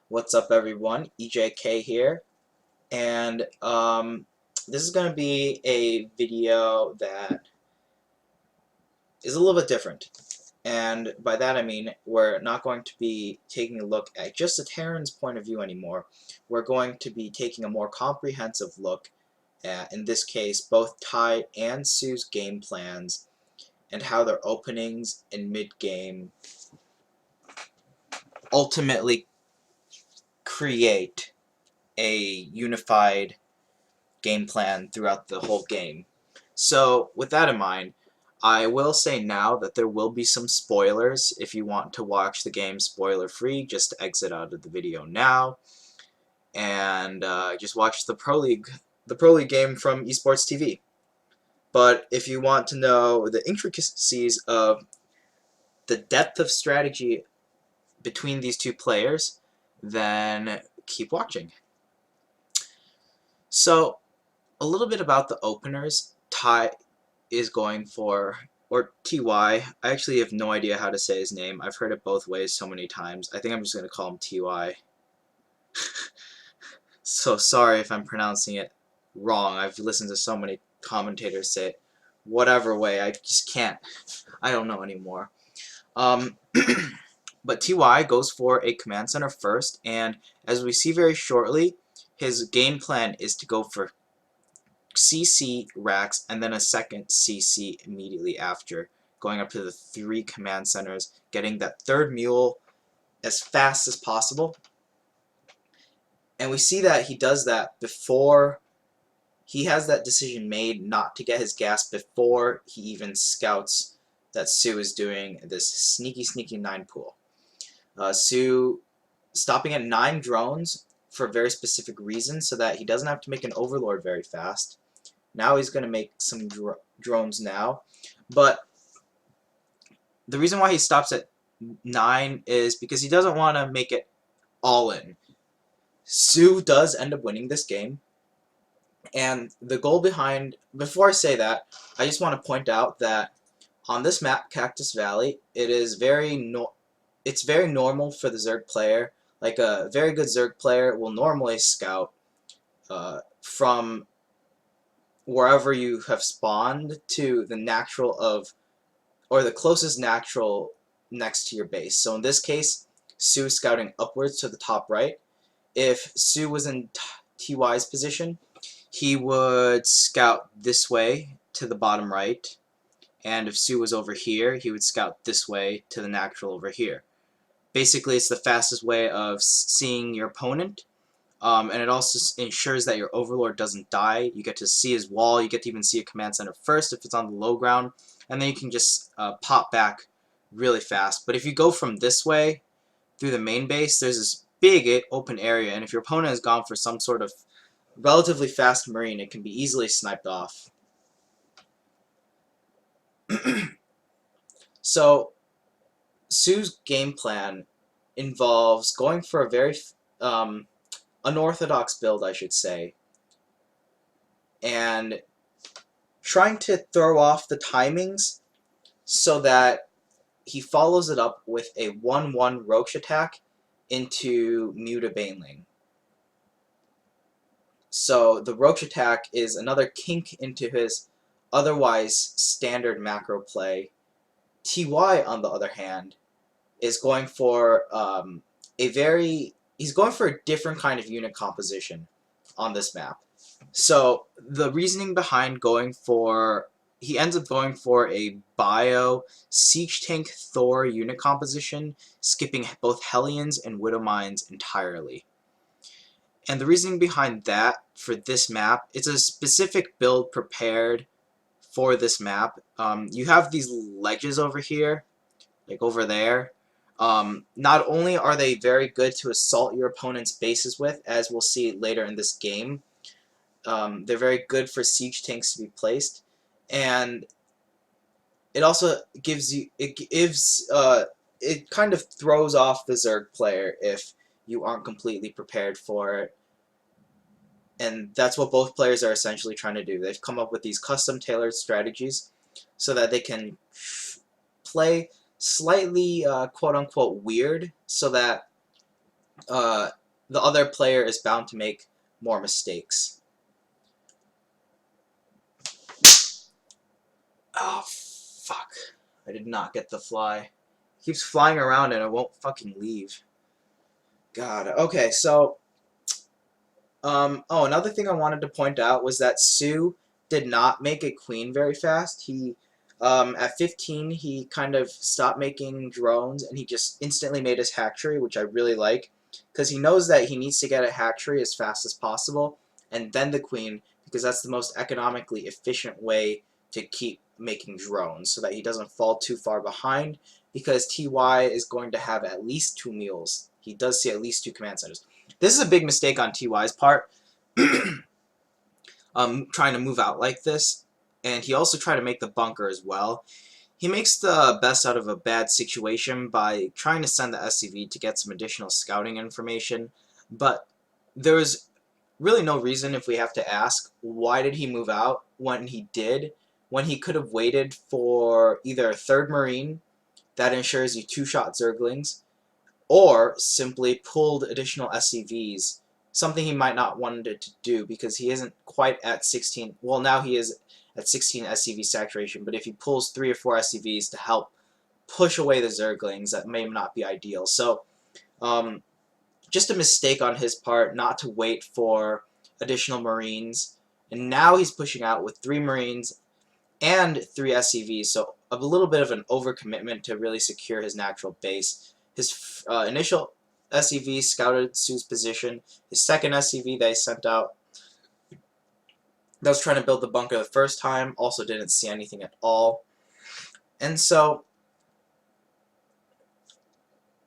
What's up, everyone? EJK here, and this is going to be a video that is a little bit different. And by that I mean we're not going to be taking a look at just a Terran's point of view anymore. We're going to be taking a more comprehensive look at, in this case, both Tai and SoO's game plans and how their openings and mid-game ultimately create a unified game plan throughout the whole game. So with that in mind, I will say now that there will be some spoilers. If you want to watch the game spoiler free, just exit out of the video now and just watch the Pro League game from Esports TV. But if you want to know the intricacies of the depth of strategy between these two players, then keep watching. So a little bit about the openers. Tai is going for, or TY, I actually have no idea how to say his name. I've heard it both ways so many times. I think I'm just going to call him TY. So sorry if I'm pronouncing it wrong. I've listened to so many commentators say it whatever way. I just can't. I don't know anymore. But TY goes for a command center first, and as we see very shortly, his game plan is to go for CC racks and then a second CC immediately after, going up to the 3 command centers, getting that third mule as fast as possible. And we see that he does that before he has that decision made not to get his gas before he even scouts that SoO is doing this sneaky 9 pool. SoO stopping at 9 drones for a very specific reason, so that he doesn't have to make an overlord very fast. Now he's going to make some drones now. But the reason why he stops at 9 is because he doesn't want to make it all in. SoO does end up winning this game. And the goal behind, before I say that, I just want to point out that on this map, Cactus Valley, it's very normal for the Zerg player. Like a very good Zerg player will normally scout from wherever you have spawned to the natural of, or the closest natural next to your base. So in this case, SoO scouting upwards to the top right. If SoO was in TY's position, he would scout this way to the bottom right, and if SoO was over here, he would scout this way to the natural over here. Basically, it's the fastest way of seeing your opponent. And it also ensures that your overlord doesn't die. You get to see his wall, you get to even see a command center first if it's on the low ground, and then you can just pop back really fast. But if you go from this way through the main base, there's this big open area, and if your opponent has gone for some sort of relatively fast marine, it can be easily sniped off. So SoO's game plan involves going for a very unorthodox build, I should say, and trying to throw off the timings so that he follows it up with a 1-1 Roach attack into Muta Baneling. So the Roach attack is another kink into his otherwise standard macro play. TY, on the other hand, is going for he's going for a different kind of unit composition on this map. So the reasoning behind he ends up going for a bio Siege Tank Thor unit composition, skipping both Hellions and Widowmines entirely. And the reasoning behind that for this map, it's a specific build prepared for this map. You have these ledges over here, like over there. Not only are they very good to assault your opponent's bases with, as we'll see later in this game, they're very good for siege tanks to be placed, and it also gives you, it kind of throws off the Zerg player if you aren't completely prepared for it. And that's what both players are essentially trying to do. They've come up with these custom tailored strategies so that they can play slightly quote-unquote weird, so that uh, the other player is bound to make more mistakes. Oh, fuck. I did not get the fly. It keeps flying around and it won't fucking leave. God. Okay, so oh, another thing I wanted to point out was that SoO did not make a queen very fast. He, at 15, he kind of stopped making drones, and he just instantly made his hatchery, which I really like, because he knows that he needs to get a hatchery as fast as possible, and then the queen, because that's the most economically efficient way to keep making drones, so that he doesn't fall too far behind, because TY is going to have at least 2 mules. He does see at least 2 command centers. This is a big mistake on TY's part, trying to move out like this, and he also tried to make the bunker as well. He makes the best out of a bad situation by trying to send the SCV to get some additional scouting information, but there's really no reason, if we have to ask, why did he move out when he did, when he could have waited for either a 3rd Marine that ensures you 2-shot Zerglings, or simply pulled additional SCVs, something he might not wanted to do because he isn't quite at 16. Well, now he is at 16 SCV saturation, but if he pulls 3 or 4 SCVs to help push away the Zerglings, that may not be ideal. So, just a mistake on his part not to wait for additional Marines, and now he's pushing out with 3 Marines and 3 SCVs, so a little bit of an overcommitment to really secure his natural base. His initial SCV scouted SoO's position. His second SCV they sent out that was trying to build the bunker the first time also didn't see anything at all. And so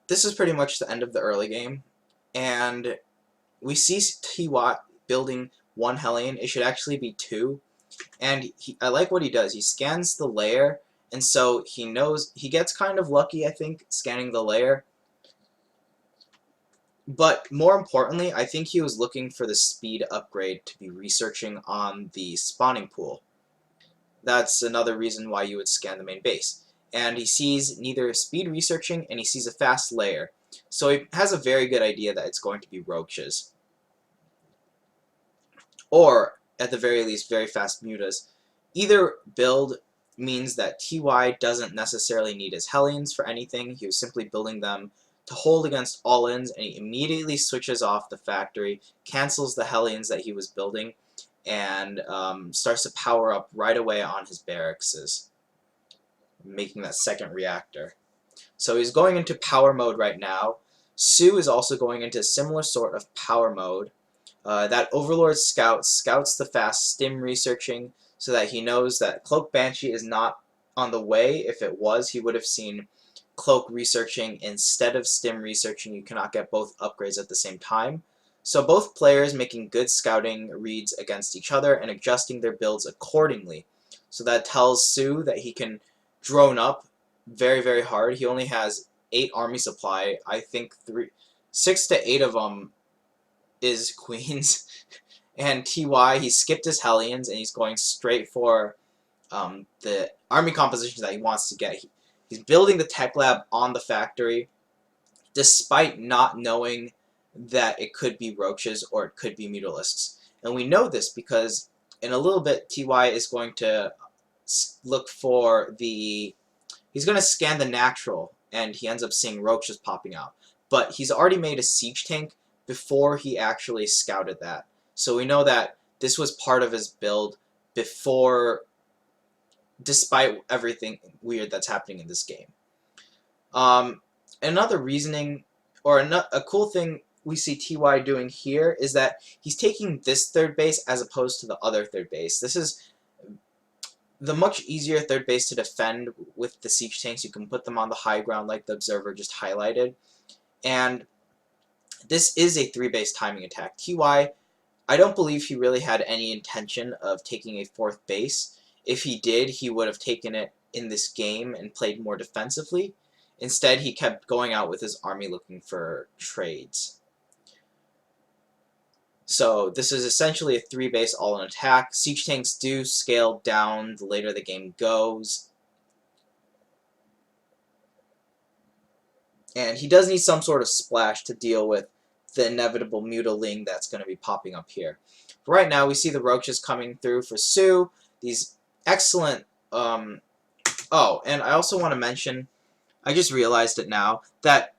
this is pretty much the end of the early game. And we see TY building 1 Hellion. It should actually be 2. And I like what he does. He scans the layer, and so he knows, he gets kind of lucky, I think, scanning the layer. But more importantly, I think he was looking for the speed upgrade to be researching on the spawning pool. That's another reason why you would scan the main base. And he sees neither speed researching, and he sees a fast layer. So he has a very good idea that it's going to be roaches. Or, at the very least, very fast mutas. Either build means that TY doesn't necessarily need his Hellions for anything. He was simply building them to hold against all-ins, and he immediately switches off the factory, cancels the Hellions that he was building, and starts to power up right away on his barracks, making that second reactor. So he's going into power mode right now. SoO is also going into a similar sort of power mode. That Overlord scouts the fast stim researching so that he knows that Cloak Banshee is not on the way. If it was, he would have seen Cloak researching instead of stim researching. You cannot get both upgrades at the same time. So both players making good scouting reads against each other and adjusting their builds accordingly. So that tells SoO that he can drone up very, very hard. He only has 8 army supply. I think 6 to 8 of them is queens. And TY, he skipped his Hellions and he's going straight for the army compositions that he wants to get. He's building the tech lab on the factory despite not knowing that it could be roaches or it could be mutalisks. And we know this because in a little bit TY is going to look for the... He's going to scan the natural and he ends up seeing roaches popping out. But he's already made a siege tank before he actually scouted that. So we know that this was part of his build before, despite everything weird that's happening in this game. Another reasoning, or a cool thing we see TY doing here is that he's taking this 3rd base as opposed to the other 3rd base. This is the much easier 3rd base to defend with the siege tanks. You can put them on the high ground like the observer just highlighted. And this is a 3-base timing attack. TY, I don't believe he really had any intention of taking a 4th base. If he did, he would have taken it in this game and played more defensively. Instead, he kept going out with his army looking for trades. So this is essentially a 3-base all-in attack. Siege tanks do scale down the later the game goes. And he does need some sort of splash to deal with the inevitable mutiling that's going to be popping up here. But right now, we see the roaches coming through for SoO. These excellent... oh, and I also want to mention, I just realized it now, that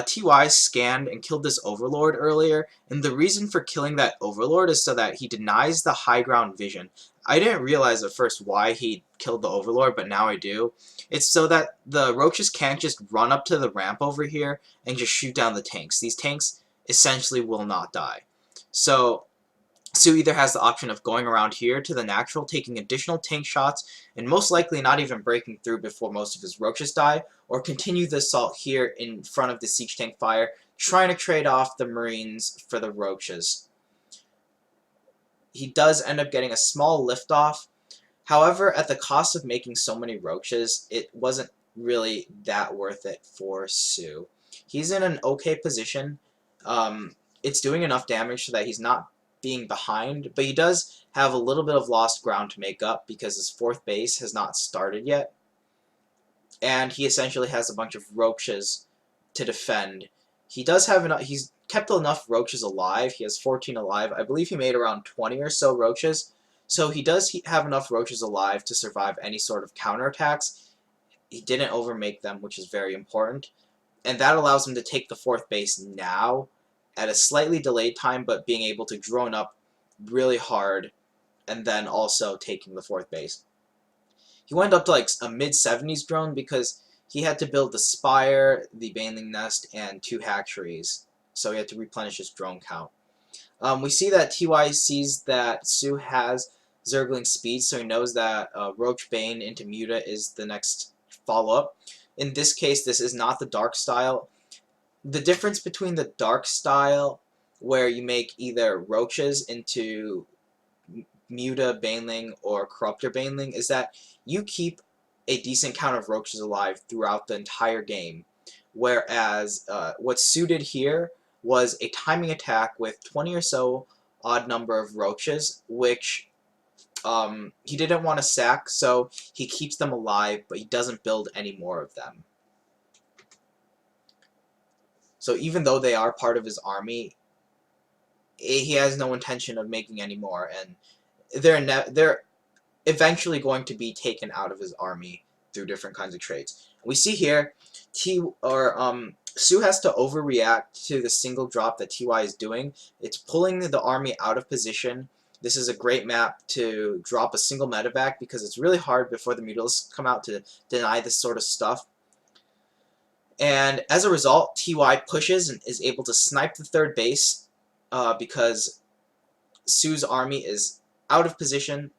TY scanned and killed this Overlord earlier, and the reason for killing that Overlord is so that he denies the high ground vision. I didn't realize at first why he killed the Overlord, but now I do. It's so that the roaches can't just run up to the ramp over here and just shoot down the tanks. These tanks essentially will not die. So SoO either has the option of going around here to the natural, taking additional tank shots, and most likely not even breaking through before most of his roaches die, or continue the assault here in front of the siege tank fire, trying to trade off the marines for the roaches. He does end up getting a small liftoff. However, at the cost of making so many roaches, it wasn't really that worth it for SoO. He's in an okay position. It's doing enough damage so that he's not being behind, but he does have a little bit of lost ground to make up because his fourth base has not started yet, and he essentially has a bunch of roaches to defend. He does have enough. He's kept enough roaches alive. He has 14 alive. I believe he made around 20 or so roaches, so he does have enough roaches alive to survive any sort of counterattacks. He didn't overmake them, which is very important, and that allows him to take the fourth base now at a slightly delayed time, but being able to drone up really hard and then also taking the fourth base. He went up to like a mid-70s drone because he had to build the spire, the baneling nest, and 2 hatcheries, so he had to replenish his drone count. We see that TY sees that SoO has Zergling speed, so he knows that Roach Bane into Muta is the next follow-up. In this case, this is not the dark style. The difference between the dark style, where you make either roaches into Muta Baneling or Corruptor Baneling, is that you keep a decent count of roaches alive throughout the entire game. Whereas what's suited here was a timing attack with 20 or so odd number of roaches, which he didn't want to sack, so he keeps them alive, but he doesn't build any more of them. So even though they are part of his army, he has no intention of making any more, and they're eventually going to be taken out of his army through different kinds of traits. We see here, SoO has to overreact to the single drop that TY is doing. It's pulling the army out of position. This is a great map to drop a single medevac because it's really hard before the mutalisks come out to deny this sort of stuff. And as a result, TY pushes and is able to snipe the third base because SoO's army is out of position.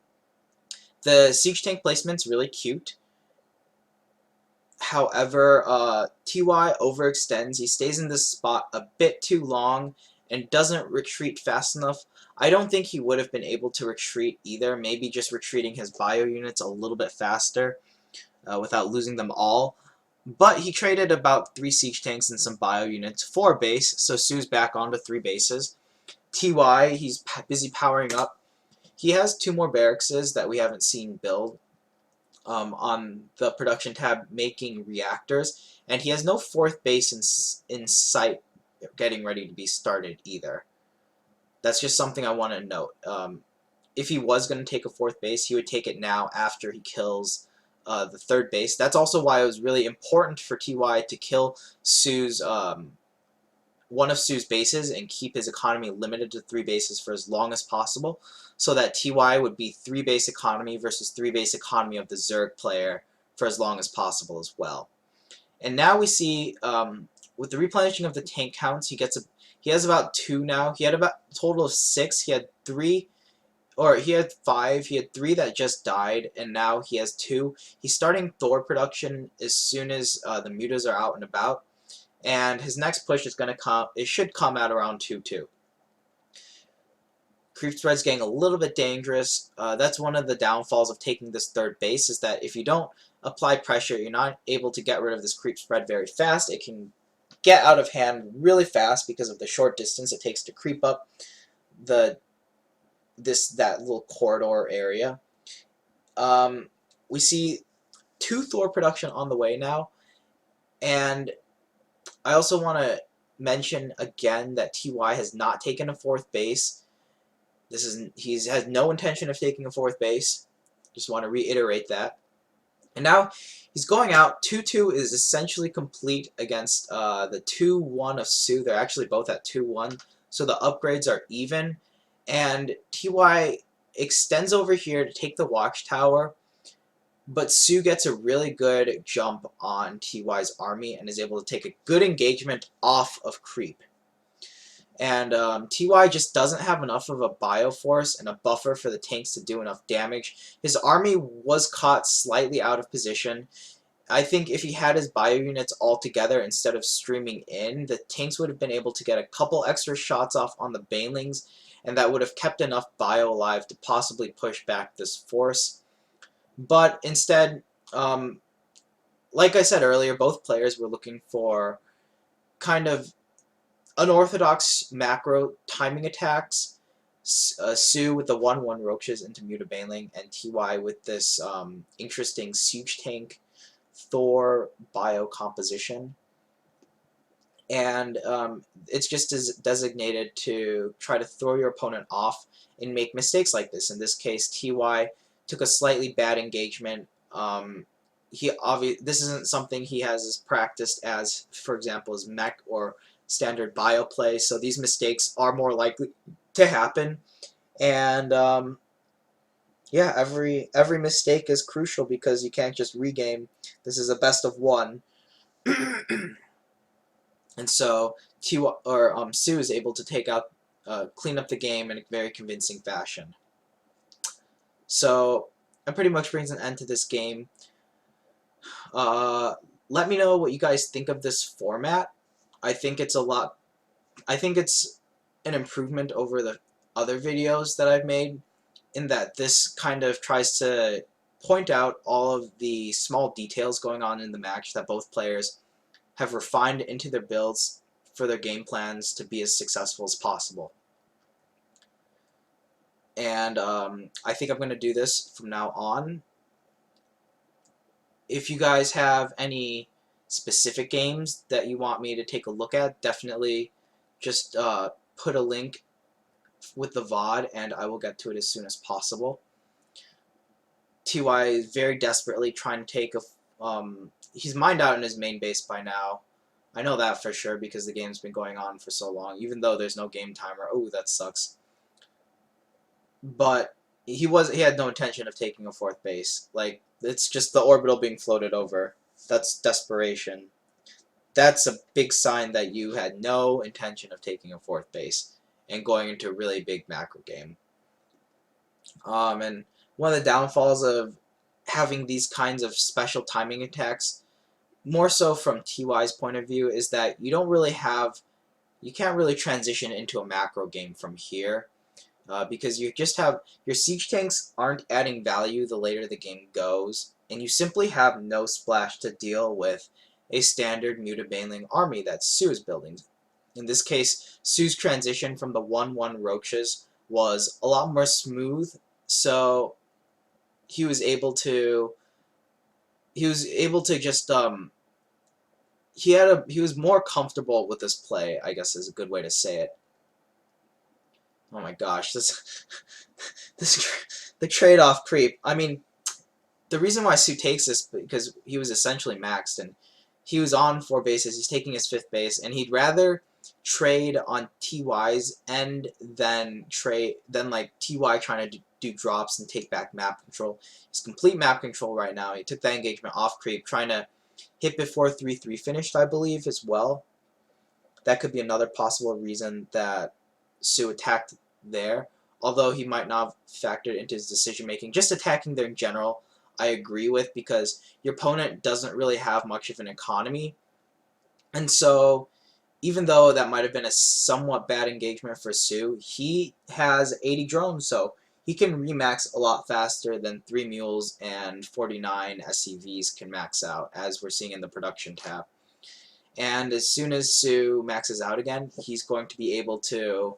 The siege tank placement's really cute. However, TY overextends. He stays in this spot a bit too long and doesn't retreat fast enough. I don't think he would have been able to retreat either, maybe just retreating his bio units a little bit faster without losing them all. But he traded about 3 siege tanks and some bio units for a base, so SoO's back onto 3 bases. TY, he's busy powering up. He has 2 more barracks that we haven't seen build on the production tab, making reactors, and he has no 4th base in sight getting ready to be started either. That's just something I want to note. If he was going to take a 4th base, he would take it now after he kills the 3rd base. That's also why it was really important for TY to kill SoO's one of SoO's bases and keep his economy limited to 3 bases for as long as possible, so that TY would be 3 base economy versus 3 base economy of the Zerg player for as long as possible as well. And now we see with the replenishing of the tank counts, he has about 2 now. He had about a total of 6. He had 3. Or he had 5, he had 3 that just died, and now he has 2. He's starting Thor production as soon as the mutas are out and about, and his next push is going to come, it should come out around 2-2. Creep spread's getting a little bit dangerous. That's one of the downfalls of taking this 3rd base, is that if you don't apply pressure, you're not able to get rid of this creep spread very fast. It can get out of hand really fast because of the short distance it takes to creep up that little corridor area. We see 2 Thor production on the way now, and I also want to mention again that TY has not taken a 4th base. He has no intention of taking a 4th base. Just want to reiterate that. And now he's going out. 2-2 is essentially complete against the 2-1 of SoO. They're actually both at 2-1, so the upgrades are even. And TY extends over here to take the watchtower, but SoO gets a really good jump on TY's army and is able to take a good engagement off of creep. And TY just doesn't have enough of a bioforce and a buffer for the tanks to do enough damage. His army was caught slightly out of position. I think if he had his bio units all together instead of streaming in, the tanks would have been able to get a couple extra shots off on the banelings, and that would have kept enough bio alive to possibly push back this force. But instead, like I said earlier, both players were looking for kind of unorthodox macro timing attacks. SoO with the 1-1 roaches into Mutabaneling, and TY with this interesting siege tank Thor bio composition. And it's just designated to try to throw your opponent off and make mistakes like this. In this case, TY took a slightly bad engagement. This isn't something he has as practiced as, for example, as mech or standard bio play, so these mistakes are more likely to happen. And yeah, every mistake is crucial because you can't just regame. This is a best of 1. And so SoO is able to clean up the game in a very convincing fashion. So that pretty much brings an end to this game. Let me know what you guys think of this format. I think it's an improvement over the other videos that I've made, in that this kind of tries to point out all of the small details going on in the match that both players have refined into their builds for their game plans to be as successful as possible. And I think I'm going to do this from now on. If you guys have any specific games that you want me to take a look at, definitely just put a link with the VOD and I will get to it as soon as possible. TY is very desperately trying to take he's mined out in his main base by now. I know that for sure because the game's been going on for so long, even though there's no game timer. Oh, that sucks. But he had no intention of taking a 4th base. Like, it's just the orbital being floated over. That's desperation. That's a big sign that you had no intention of taking a 4th base and going into a really big macro game. And one of the downfalls of having these kinds of special timing attacks, more so from TY's point of view, is that you can't really transition into a macro game from here. Because you just have your siege tanks aren't adding value the later the game goes, and you simply have no splash to deal with a standard Mutabaneling army that SoO is building. In this case, SoO's transition from the 1-1 roaches was a lot more smooth, so he was able to just he was more comfortable with this play, I guess is a good way to say it. Oh my gosh, the trade-off creep. I mean, the reason why SoO takes this because he was essentially maxed and he was on 4 bases. He's taking his 5th base, and he'd rather trade on TY's end than like TY trying to do drops and take back map control. He's complete map control right now. He took that engagement off creep, trying to hit before 3-3 finished, I believe, as well. That could be another possible reason that SoO attacked there, although he might not have factored into his decision making. Just attacking there in general, I agree with, because your opponent doesn't really have much of an economy, and so even though that might have been a somewhat bad engagement for SoO, he has 80 drones, so he can remax a lot faster than 3 mules and 49 SCVs can max out, as we're seeing in the production tab. And as soon as SoO maxes out again, he's going to be able to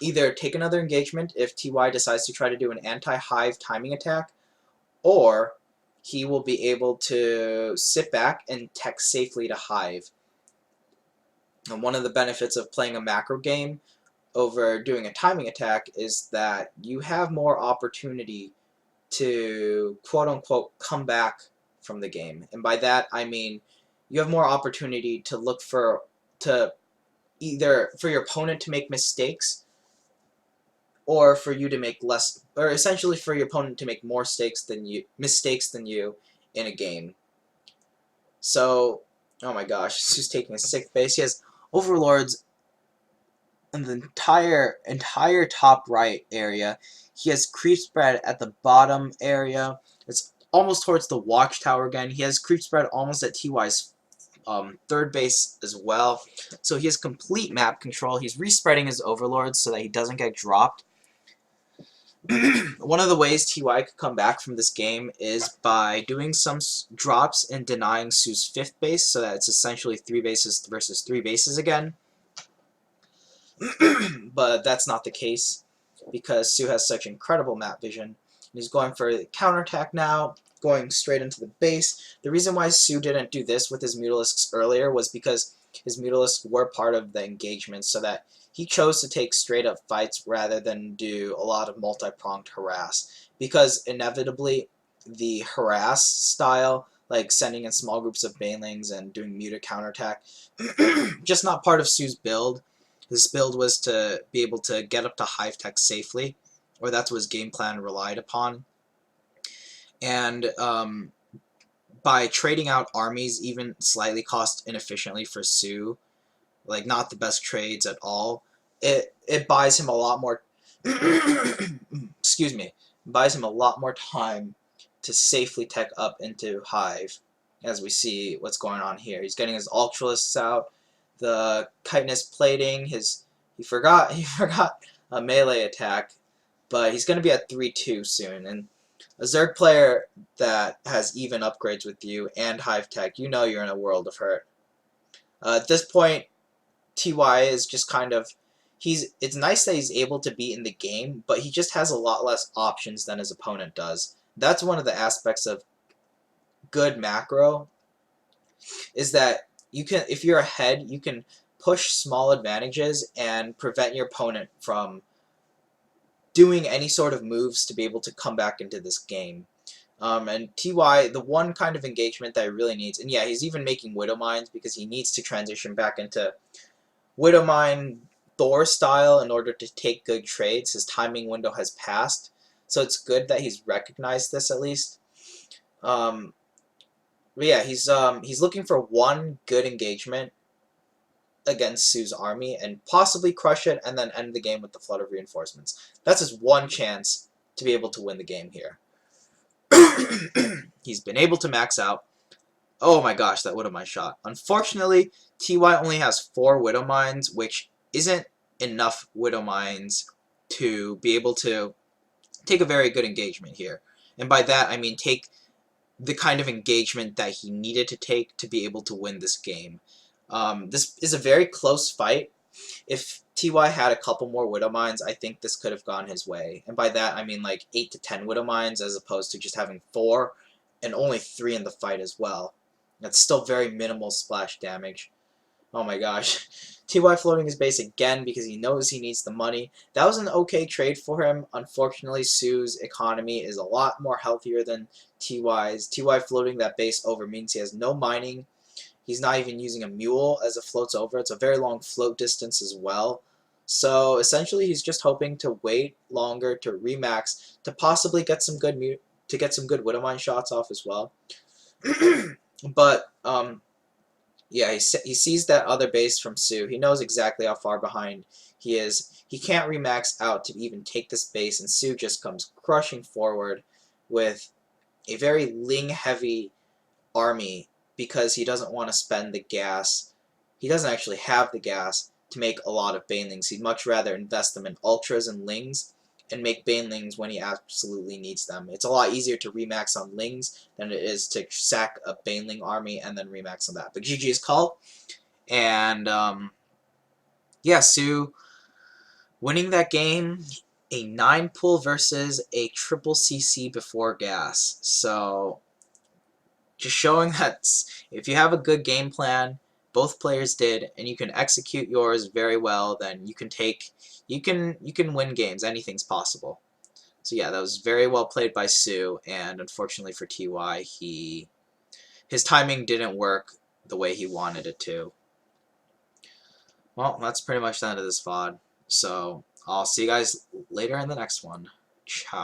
either take another engagement if TY decides to try to do an anti-hive timing attack, or he will be able to sit back and tech safely to hive. And one of the benefits of playing a macro game over doing a timing attack is that you have more opportunity to quote-unquote come back from the game. And by that I mean you have more opportunity to look to either for your opponent to make mistakes, or for you to make less, or essentially for your opponent to make more mistakes than you in a game. So, oh my gosh, this is taking a sick base. He has overlords in the entire top right area. He has creep spread at the bottom area. It's almost towards the watchtower again. He has creep spread almost at TY's third base as well. So he has complete map control. He's respreading his overlords so that he doesn't get dropped. One of the ways TY could come back from this game is by doing some drops and denying SoO's fifth base, so that it's essentially 3 bases versus 3 bases again. But that's not the case because SoO has such incredible map vision. He's going for the counterattack now, going straight into the base. The reason why SoO didn't do this with his Mutalisks earlier was because his Mutalisks were part of the engagement, so that he chose to take straight up fights rather than do a lot of multi-pronged harass. Because inevitably, the harass style, like sending in small groups of banelings and doing muted counterattack, just not part of SoO's build. His build was to be able to get up to hive tech safely, or that's what his game plan relied upon. And by trading out armies, even slightly cost inefficiently for SoO, like not the best trades at all, it buys him a lot more excuse me, buys him a lot more time to safely tech up into hive, as we see what's going on here. He's getting his ultralisks out, the chitinous plating, he forgot a melee attack, but he's going to be at 3-2 soon. And a Zerg player that has even upgrades with you and hive tech, you know you're in a world of hurt. At this point, TY is just kind of, it's nice that he's able to be in the game, but he just has a lot less options than his opponent does. That's one of the aspects of good macro, is that you can, if you're ahead, you can push small advantages and prevent your opponent from doing any sort of moves to be able to come back into this game. And TY, the one kind of engagement that he really needs, and yeah, he's even making Widow Mines because he needs to transition back into Widow Mine Thor style in order to take good trades. His timing window has passed, so it's good that he's recognized this at least. But yeah, he's looking for one good engagement against SoO's army and possibly crush it and then end the game with the flood of reinforcements. That's his one chance to be able to win the game here. He's been able to max out. Oh my gosh, that Widow Mine shot. Unfortunately, TY only has 4 Widow Mines, which isn't enough Widow Mines to be able to take a very good engagement here. And by that, I mean take the kind of engagement that he needed to take to be able to win this game. This is a very close fight. If TY had a couple more Widow Mines, I think this could have gone his way. And by that, I mean like 8 to 10 Widow Mines as opposed to just having 4 and only 3 in the fight as well. That's still very minimal splash damage. Oh my gosh. TY floating his base again because he knows he needs the money. That was an okay trade for him. Unfortunately, SoO's economy is a lot more healthier than TY's. TY floating that base over means he has no mining. He's not even using a mule as it floats over. It's a very long float distance as well. So essentially, he's just hoping to wait longer to remax to possibly get some good Widow Mine shots off as well. But yeah, he sees that other base from SoO. He knows exactly how far behind he is. He can't remax out to even take this base, and SoO just comes crushing forward with a very Ling-heavy army because he doesn't want to spend the gas. He doesn't actually have the gas to make a lot of banelings. He'd much rather invest them in ultras and lings and make banelings when he absolutely needs them. It's a lot easier to remax on lings than it is to sack a baneling army and then remax on that. But GG is called, and yeah, SoO winning that game, a 9 pull versus a triple CC before gas. So just showing that if you have a good game plan both players did, and you can execute yours very well, then you can win games. Anything's possible. So yeah, that was very well played by SoO, and unfortunately for TY, his timing didn't work the way he wanted it to. Well, that's pretty much the end of this VOD. So I'll see you guys later in the next one. Ciao.